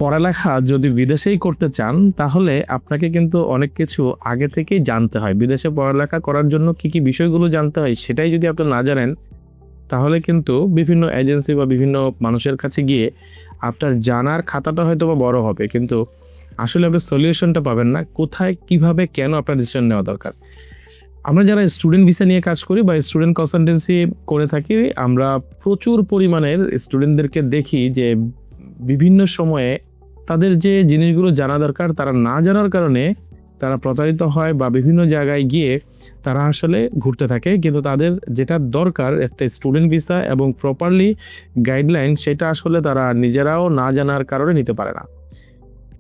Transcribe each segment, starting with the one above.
পড়ালেখা যদি বিদেশেই করতে চান তাহলে আপনাকে কিন্তু অনেক কিছু আগে থেকেই জানতে হয়। বিদেশে পড়ালেখা করার জন্য কি বিষয়গুলো জানতে হয় সেটাই যদি আপনি না জানেন তাহলে কিন্তু বিভিন্ন এজেন্সি বা বিভিন্ন মানুষের কাছে গিয়ে আপনার জানার খাতাটা হয়তোবা বড় হবে, কিন্তু আসলে আপনি সলিউশনটা পাবেন না। কোথায়, কিভাবে, কেন আপনার ডিসিশন নেওয়া দরকার। আমরা যারা স্টুডেন্ট ভিসা নিয়ে কাজ করি বা স্টুডেন্ট কনসালটেন্সি করে থাকি, আমরা প্রচুর পরিমাণের স্টুডেন্টদেরকে দেখি যে বিভিন্ন সময়ে তাদের যে জিনিসগুলো জানা দরকার তারা না জানার কারণে তারা প্রতারিত হয় বা বিভিন্ন জায়গায় গিয়ে তারা আসলে ঘুরতে থাকে, কিন্তু তাদের যেটা দরকার একটা স্টুডেন্ট ভিসা এবং প্রপারলি গাইডলাইন সেটা আসলে তারা নিজেরাও না জানার কারণে নিতে পারে না।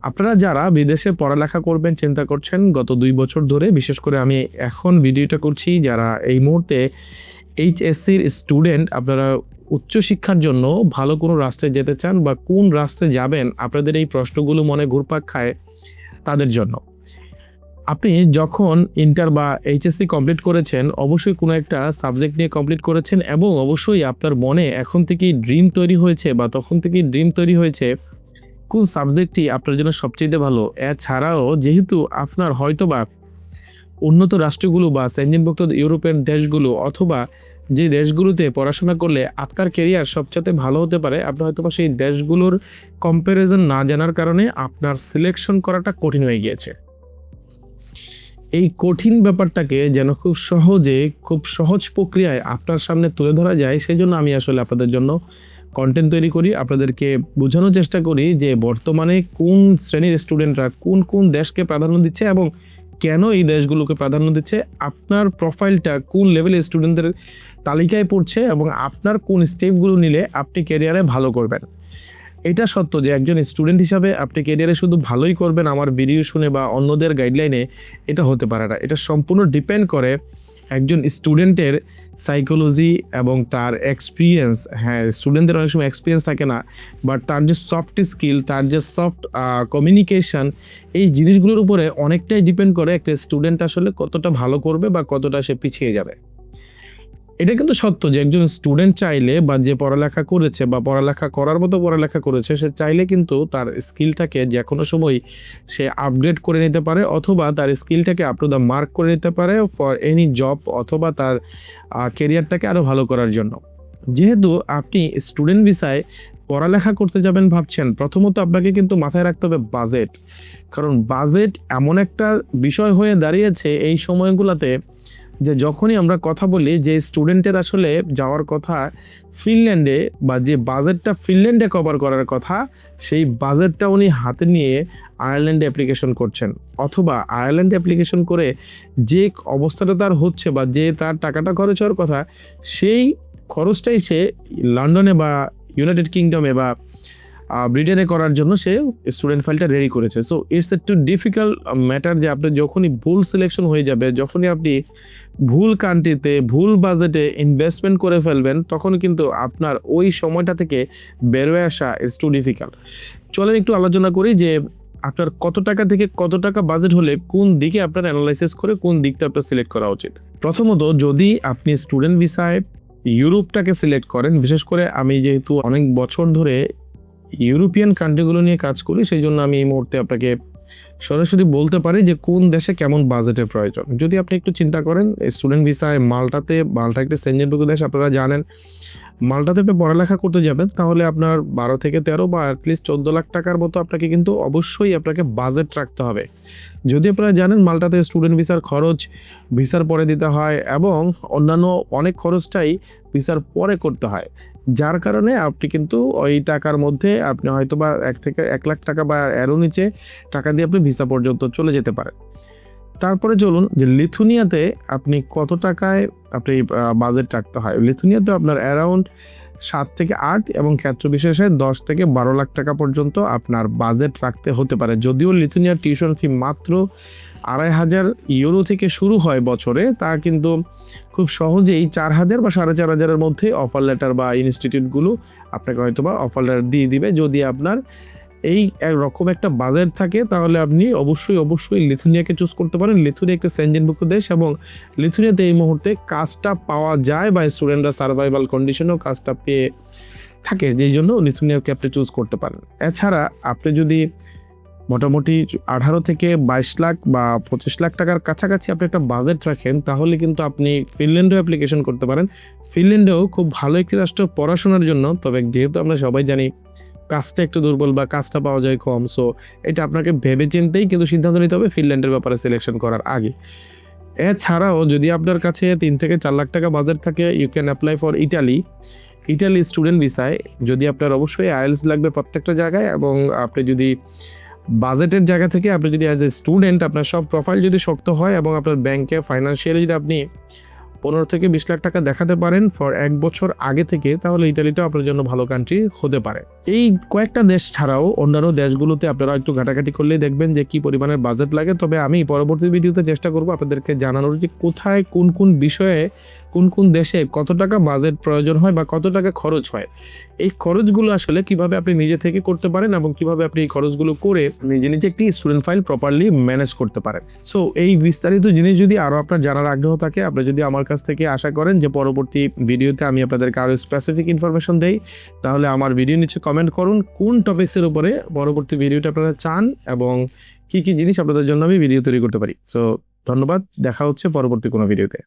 আপনারা যারা বিদেশে পড়ালেখা করবেন চিন্তা করছেন গত 2 বছর ধরে, বিশেষ করে আমি এখন ভিডিওটা করছি যারা এই মুহূর্তে এইচএসসির স্টুডেন্ট, আপনারা উচ্চশিক্ষার জন্য ভালো কোনো রাষ্ট্রে যেতে চান বা কোন রাষ্ট্রে যাবেন আপনাদের এই প্রশ্নগুলো মনে ঘুরপাক খায় তাদের জন্য। আপনি যখন ইন্টার বা এইচএসসি কমপ্লিট করেছেন অবশ্যই কোনো একটা সাবজেক্ট নিয়ে কমপ্লিট করেছেন এবং অবশ্যই আপনার মনে এখন থেকেই ড্রিম তৈরি হয়েছে বা তখন থেকেই ড্রিম তৈরি হয়েছে কোন সাবজেক্টটি আপনার জন্য সবচেয়ে ভালো। এছাড়াও যেহেতু আপনার হয়তোবা উন্নত রাষ্ট্রগুলো বা সেনজেনভুক্ত ইউরোপিয়ান দেশগুলো অথবা যে দেশগুলোতে পড়াশোনা করলে আপনার ক্যারিয়ার সবচেয়ে ভালো হতে পারে, আপনি হয়তোবা সেই দেশগুলোর কম্প্যারিজন না জানার কারণে আপনার সিলেকশন করাটা কঠিন হয়ে গিয়েছে। এই কঠিন ব্যাপারটাকে যেন খুব সহজে, খুব সহজ প্রক্রিয়ায় আপনার সামনে তুলে ধরা যায়, সেই জন্য আমি আসলে আপনাদের জন্য কন্টেন্ট তৈরি করি, আপনাদেরকে বোঝানোর চেষ্টা করি যে বর্তমানে কোন শ্রেণীর স্টুডেন্টরা কোন কোন দেশকে প্রাধান্য দিচ্ছে এবং কেন এই দেশগুলোকে প্রাধান্য দিচ্ছে, আপনার প্রোফাইলটা কোন লেভেলের স্টুডেন্টদের তালিকায় পড়ছে এবং আপনার কোন স্টেপগুলো নিলে আপনি ক্যারিয়ারে ভালো করবেন। এটা সত্য যে একজন স্টুডেন্ট হিসাবে আপনি ক্যারিয়ারে শুধু ভালোই করবেন আমার ভিডিও শুনে বা অন্যদের গাইডলাইনে, এটা হতে পারে না। এটা সম্পূর্ণ ডিপেন্ড করে একজন স্টুডেন্টের সাইকোলজি এবং তার এক্সপিরিয়েন্স। হ্যাঁ, স্টুডেন্টদের অনেক সময় এক্সপিরিয়েন্স থাকে না, বাট তার যে সফট স্কিল, তার যে সফট কমিউনিকেশন, এই জিনিসগুলোর উপরে অনেকটাই ডিপেন্ড করে একটা স্টুডেন্ট আসলে কতটা ভালো করবে বা কতটা সে পিছিয়ে যাবে। এটা কিন্তু সত্য যে একজন স্টুডেন্ট চাইলে বা যে পড়ালেখা করেছে বা পড়ালেখা করার মতো পড়ালেখা করেছে সে চাইলে কিন্তু তার স্কিলটাকে যে কোনো সময় সে আপগ্রেড করে নিতে পারে অথবা তার স্কিলটাকে আপ টু দ্য মার্ক করে নিতে পারে ফর এনি জব অথবা তার কেরিয়ারটাকে আরও ভালো করার জন্য। যেহেতু আপনি স্টুডেন্ট ভিসায় পড়ালেখা করতে যাবেন ভাবছেন, প্রথমত আপনাকে কিন্তু মাথায় রাখতে হবে বাজেট। কারণ বাজেট এমন একটা বিষয় হয়ে দাঁড়িয়েছে এই সময়গুলোতে যে যখনই আমরা কথা বলি যে স্টুডেন্টের আসলে যাওয়ার কথা ফিনল্যান্ডে বা যে বাজেটটা ফিনল্যান্ডে কভার করার কথা সেই বাজেটটা উনি হাতে নিয়ে আয়ারল্যান্ডে অ্যাপ্লিকেশন করছেন, অথবা আয়ারল্যান্ডে অ্যাপ্লিকেশন করে যে অবস্থাটা তার হচ্ছে বা যে তার টাকাটা খরচ হওয়ার কথা সেই খরচটাই সে লন্ডনে বা ইউনাইটেড কিংডমে বা ব্রিটেনে করার জন্য সে স্টুডেন্ট ফাইলটা রেডি করেছে। সো ইটস একটু ডিফিকাল্ট ম্যাটার যে আপনি যখনই ভুল সিলেকশন হয়ে যাবে, যখনই আপনি ভুল কান্ট্রিতে ভুল বাজেটে ইনভেস্টমেন্ট করে ফেলবেন, তখন কিন্তু আপনার ওই সময়টা থেকে বেরোয় আসা ইটস টু ডিফিকাল্ট। চলেন একটু আলোচনা করি যে আপনার কত টাকা থেকে কত টাকা বাজেট হলে কোন দিকে আপনার অ্যানালাইসিস করে কোন দিকটা আপনার সিলেক্ট করা উচিত। প্রথমত যদি আপনি স্টুডেন্ট ভিসায় ইউরোপটাকে সিলেক্ট করেন, বিশেষ করে আমি যেহেতু অনেক বছর ধরে ইউরোপিয়ান কান্ট্রিগুলো নিয়ে কাজ করি সেই জন্য আমি এই মুহূর্তে আপনাকে সরাসরি বলতে পারি যে কোন দেশে কেমন বাজেটের প্রয়োজন। যদি আপনি একটু চিন্তা করেন স্টুডেন্ট ভিসায় মাল্টা একটা সেনজেনভুক্ত দেশ, আপনারা জানেন মাল্টাতে আপনি পড়ালেখা করতে যাবেন তাহলে আপনার 12 থেকে 13 বা অ্যাটলিস্ট 14 লাখ টাকার মতো আপনাকে কিন্তু অবশ্যই আপনাকে বাজেট রাখতে হবে। যদি আপনারা জানেন মাল্টাতে স্টুডেন্ট ভিসার খরচ ভিসার পরে দিতে হয় এবং অন্যান্য অনেক খরচটাই ভিসার পরে করতে হয়, যার কারণে আপনি কিন্তু ওই টাকার মধ্যে আপনি হয়তো বা 1 থেকে 1 লাখ টাকা বা এরও নিচে টাকা দিয়ে আপনি ভিসা পর্যন্ত চলে যেতে পারেন। তারপরে চলুন যে লিথুনিয়াতে আপনি কত টাকায় আপনি বাজেট রাখতে হয়। লিথুনিয়াতে আপনার অ্যারাউন্ড 7 থেকে 8 এবং ক্ষেত্র বিশেষে 10 থেকে 12 লাখ টাকা পর্যন্ত আপনার বাজেট রাখতে হতে পারে। যদিও লিথুনিয়ার টিউশন ফি মাত্র 2,500 ইউরো থেকে শুরু হয় বছরে, তা কিন্তু খুব সহজেই 4,000 বা 4,500-এর মধ্যে অফার লেটার বা ইনস্টিটিউটগুলো আপনাকে হয়তো বা অফার লেটার দিয়ে দিবে। যদি আপনার এই রকম একটা বাজেট থাকে তাহলে আপনি অবশ্যই লিথুনিয়াকে চুজ করতে পারেন। লিথুনিয়া একটা সেনজেনভুক্ত দেশ এবং লিথুনিয়াতে এই মুহূর্তে কাজটা পাওয়া যায় বা স্টুডেন্টরা সার্ভাইভাল কন্ডিশনেও কাজটা পেয়ে থাকে, যেই জন্য লিথুয়ানিয়াকে আপনি চুজ করতে পারেন। এছাড়া আপনি যদি মোটামুটি 18 থেকে 22 লাখ বা 25 লাখ টাকার কাছাকাছি আপনি একটা বাজেট রাখেন, তাহলে কিন্তু আপনি ফিনল্যান্ডেও অ্যাপ্লিকেশন করতে পারেন। ফিনল্যান্ডেও খুব ভালো একটি রাষ্ট্র পড়াশোনার জন্য, তবে যেহেতু আমরা সবাই জানি কাজটা একটু দুর্বল বা কাজটা পাওয়া যায় কম, সো এটা আপনাকে ভেবে চিন্তেই কিন্তু সিদ্ধান্ত নিতে হবে ফিনল্যান্ডের ব্যাপারে সিলেকশন করার আগে। এছাড়াও যদি আপনার কাছে 3 থেকে 4 লাখ টাকা বাজেট থাকে, you can apply for Italy student ভিসায়। যদি আপনার অবশ্যই আইএলটিএস লাগবে প্রত্যেকটা জায়গায়, এবং আপনি যদি বাজেটের জায়গা থেকে আপনি যদি অ্যাজ এ স্টুডেন্ট আপনার সব প্রোফাইল যদি শক্ত হয় এবং আপনার ব্যাংকে ফাইন্যান্সিয়ালি যদি আপনি 15 থেকে 20 লাখ টাকা দেখাতে পারেন ফর 1 বছর আগে থেকে, তাহলে ইতালিটাও আপনার জন্য ভালো কান্ট্রি হতে পারে। এই কয়েকটা দেশ ছাড়াও অন্যান্য দেশগুলোতে আপনারা একটু ঘাটাঘাটি করলেই দেখবেন যে কি পরিমাণের বাজেট লাগে। তবে আমি পরবর্তী ভিডিওতে চেষ্টা করব আপনাদেরকে জানানোর যে কোথায় কোন কোন বিষয়ে কোন কোন দেশে কত টাকা বাজেট প্রয়োজন হয় বা কত টাকা খরচ হয়। এই খরচগুলো আসলে কিভাবে আপনি নিজে থেকে করতে পারেন এবং কিভাবে আপনি এই খরচগুলো করে নিজে নিজে একটি স্টুডেন্ট ফাইল প্রপারলি ম্যানেজ করতে পারেন। সো এই বিস্তারিত জিনিস যদি আরও আপনার জানার আগ্রহ থাকে, আপনি যদি আমার কাছ থেকে আশা করেন যে পরবর্তী ভিডিওতে আমি আপনাদেরকে আরও স্পেসিফিক ইনফরমেশন দেই, তাহলে আমার ভিডিও নিচে কমেন্ট করুন কোন টপিক্সের উপরে পরবর্তী ভিডিওটা আপনারা চান এবং কি কি জিনিস আপনাদের জন্য আমি ভিডিও তৈরি করতে পারি। সো ধন্যবাদ, দেখা হচ্ছে পরবর্তী কোনো ভিডিওতে।